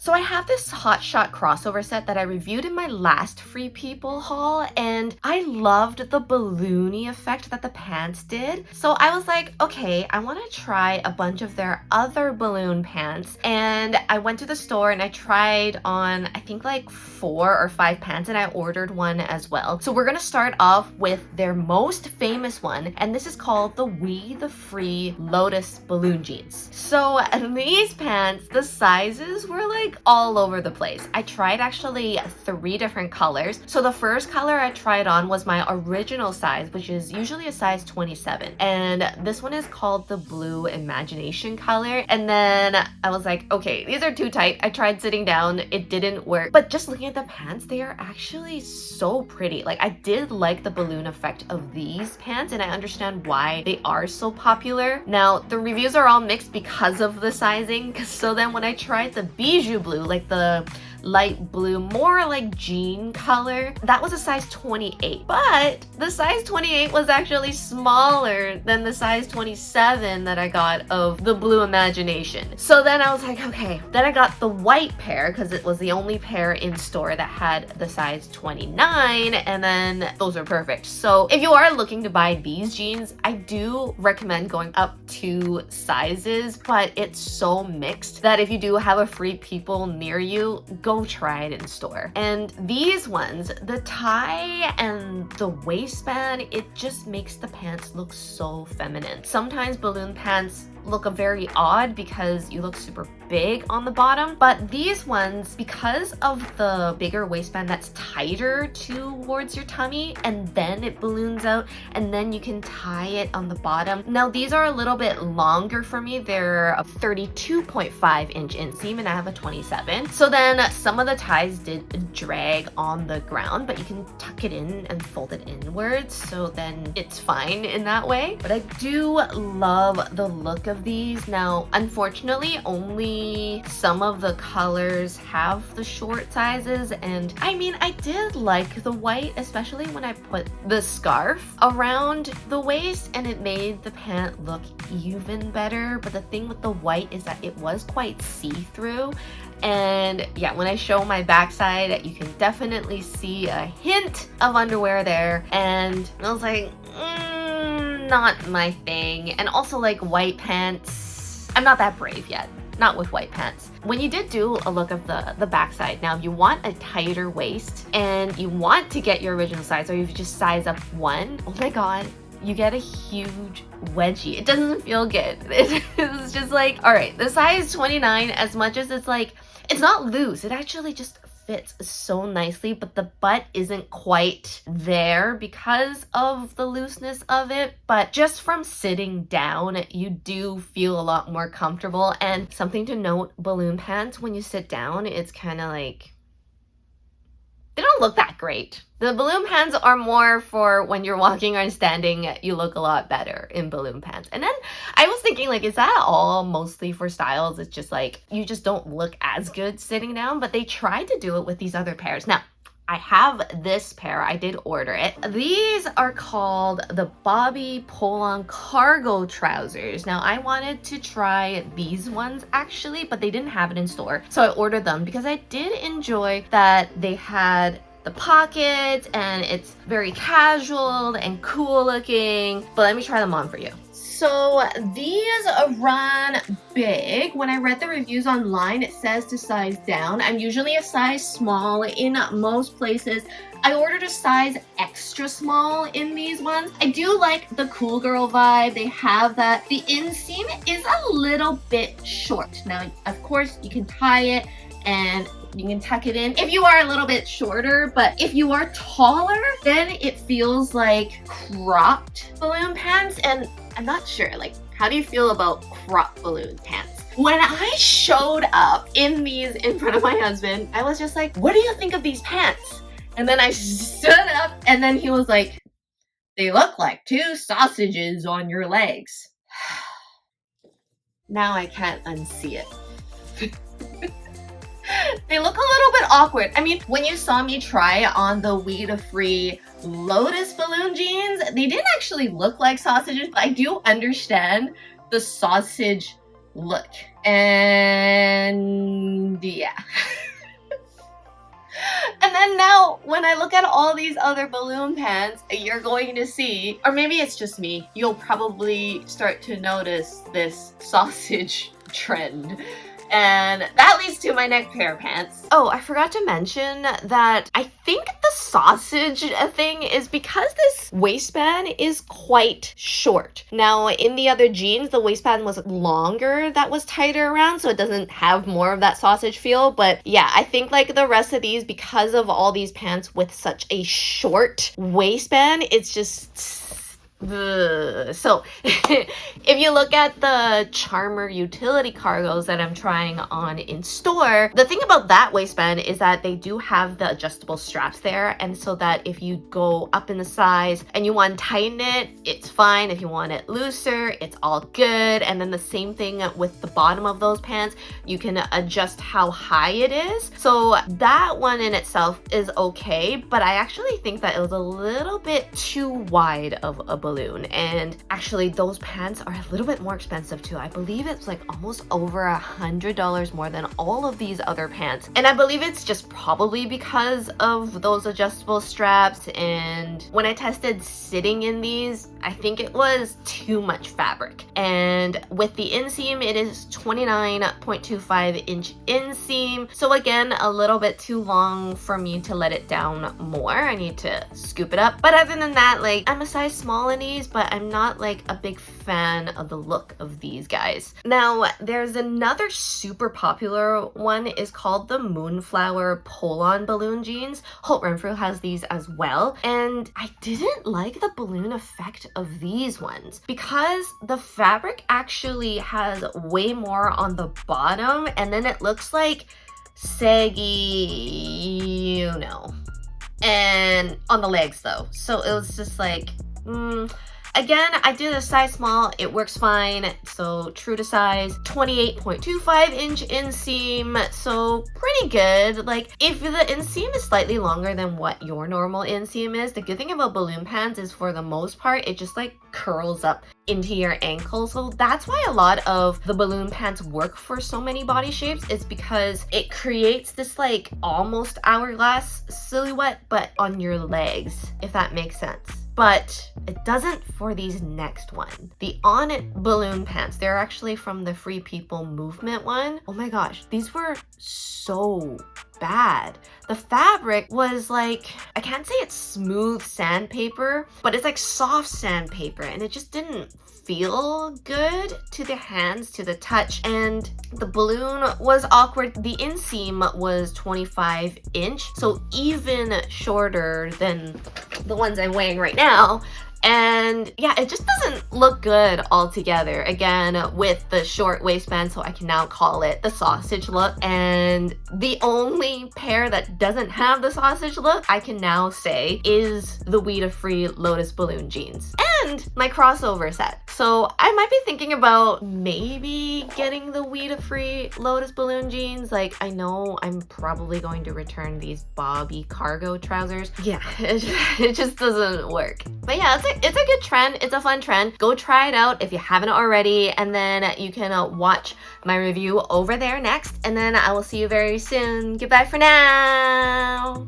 So I have this Hot Shot crossover set that I reviewed in my last Free People haul, and I loved the balloony effect that the pants did. So I was like, okay, I want to try a bunch of their other balloon pants. And I went to the store and I tried on, I think like 4 or 5 pants, and I ordered one as well. So we're gonna start off with their most famous one, and this is called the We the Free Lotus balloon jeans. So these pants, the sizes were like all over the place. I tried actually 3 different colors. So the first color I tried on was my original size, which is usually a size 27. And this one is called the Blue Imagination color. And then I was like, okay, these are too tight. I tried sitting down, it didn't work. But just looking at the pants, they are actually so pretty. Like, I did like the balloon effect of these pants, and I understand why they are so popular. Now, the reviews are all mixed because of the sizing. So then when I tried the Bijou Blue, like the light blue, more like jean color, that was a size 28. But the size 28 was actually smaller than the size 27 that I got of the Blue Imagination. So then I was like, okay. Then I got the white pair because it was the only pair in store that had the size 29, and then those are perfect. So if you are looking to buy these jeans, I do recommend going up 2 sizes, but it's so mixed that if you do have a Free People near you, go try it in store. And these ones, the tie and the waistband, it just makes the pants look so feminine. Sometimes balloon pants look very odd because you look super big on the bottom, but these ones, because of the bigger waistband that's tighter towards your tummy, and then it balloons out, and then you can tie it on the bottom. Now these are a little bit longer for me. They're a 32.5 inch inseam and I have a 27. So then some of the ties did drag on the ground, but you can tuck it in and fold it inwards, so then it's fine in that way. But I do love the look of these. Now, unfortunately, only some of the colors have the short sizes, and I mean, I did like the white, especially when I put the scarf around the waist, and it made the pant look even better. But the thing with the white is that it was quite see-through, and yeah, when I show my backside, you can definitely see a hint of underwear there, and I was like, not my thing. And also, like, white pants, I'm not that brave yet. Not with white pants. When you did do a look of the backside, now if you want a tighter waist and you want to get your original size, or you just size up 1, oh my god, you get a huge wedgie. It doesn't feel good. It's just like, all right, the size 29, as much as it's like, it's not loose, it actually just fits so nicely, but the butt isn't quite there because of the looseness of it. But just from sitting down, you do feel a lot more comfortable. And something to note, balloon pants, when you sit down, it's kind of like, they don't look that great. The balloon pants are more for when you're walking or standing, you look a lot better in balloon pants. And then I was thinking, like, is that all mostly for styles? It's just like, you just don't look as good sitting down, but they tried to do it with these other pairs. Now, I have this pair, I did order it. These are called the Bobbi pull-on cargo trousers. Now, I wanted to try these ones actually, but they didn't have it in store. So I ordered them because I did enjoy that they had the pockets and it's very casual and cool looking. But let me try them on for you. So these run big. When I read the reviews online, it says to size down. I'm usually a size small in most places. I ordered a size extra small in these ones. I do like the cool girl vibe. They have that. The inseam is a little bit short. Now, of course, you can tie it and you can tuck it in if you are a little bit shorter, but if you are taller, then it feels like cropped balloon pants. And I'm not sure, like, how do you feel about cropped balloon pants? When I showed up in these in front of my husband, I was just like, what do you think of these pants? And then I stood up and then he was like, they look like 2 sausages on your legs. Now I can't unsee it. They look a little bit awkward. I mean, when you saw me try on the We the Free Lotus balloon jeans, they didn't actually look like sausages, but I do understand the sausage look. And yeah. And then now, when I look at all these other balloon pants, you're going to see, or maybe it's just me, you'll probably start to notice this sausage trend. And that leads to my next pair of pants. Oh, I forgot to mention that I think the sausage thing is because this waistband is quite short. Now, in the other jeans, the waistband was longer that was tighter around, so it doesn't have more of that sausage feel. But yeah, I think like the rest of these, because of all these pants with such a short waistband, it's just... So if you look at the Charmer utility cargos that I'm trying on in store, the thing about that waistband is that they do have the adjustable straps there, and so that if you go up in the size and you want to tighten it, it's fine. If you want it looser, it's all good. And then the same thing with the bottom of those pants, you can adjust how high it is. So that one in itself is okay, but I actually think that it was a little bit too wide of a balloon. And actually those pants are a little bit more expensive too. I believe it's like almost over $100 more than all of these other pants, and I believe it's just probably because of those adjustable straps. And when I tested sitting in these, I think it was too much fabric. And with the inseam, it is 29.25 inch inseam, so again a little bit too long for me to let it down more. I need to scoop it up. But other than that, like, I'm a size small in these, but I'm not like a big fan of the look of these guys. Now there's another super popular one, is called the Moonflower pull-on balloon jeans. Holt Renfrew has these as well, and I didn't like the balloon effect of these ones because the fabric actually has way more on the bottom, and then it looks like saggy, you know, and on the legs though. So it was just like, again, I did a size small, it works fine. So true to size, 28.25 inch inseam, so pretty good. Like, if the inseam is slightly longer than what your normal inseam is, the good thing about balloon pants is for the most part, it just like curls up into your ankle. So that's why a lot of the balloon pants work for so many body shapes, is because it creates this like almost hourglass silhouette, but on your legs, if that makes sense. But it doesn't for these next one. The On It balloon pants, they're actually from the Free People movement one. Oh my gosh, these were so bad. The fabric was like, I can't say it's smooth sandpaper, but it's like soft sandpaper, and it just didn't feel good to the hands, to the touch. And the balloon was awkward. The inseam was 25 inch, so even shorter than the ones I'm wearing right now. And yeah, it just doesn't look good altogether. Again, with the short waistband, so I can now call it the sausage look. And the only pair that doesn't have the sausage look, I can now say, is the Weeda Free Lotus balloon jeans and my crossover set. So I might be thinking about maybe getting the Weeda Free Lotus balloon jeans. Like, I know I'm probably going to return these Bobbi cargo trousers. Yeah, it just doesn't work. But yeah, it's a good trend. It's a fun trend. Go try it out if you haven't already, and then you can watch my review over there next. And then I will see you very soon. Goodbye for now.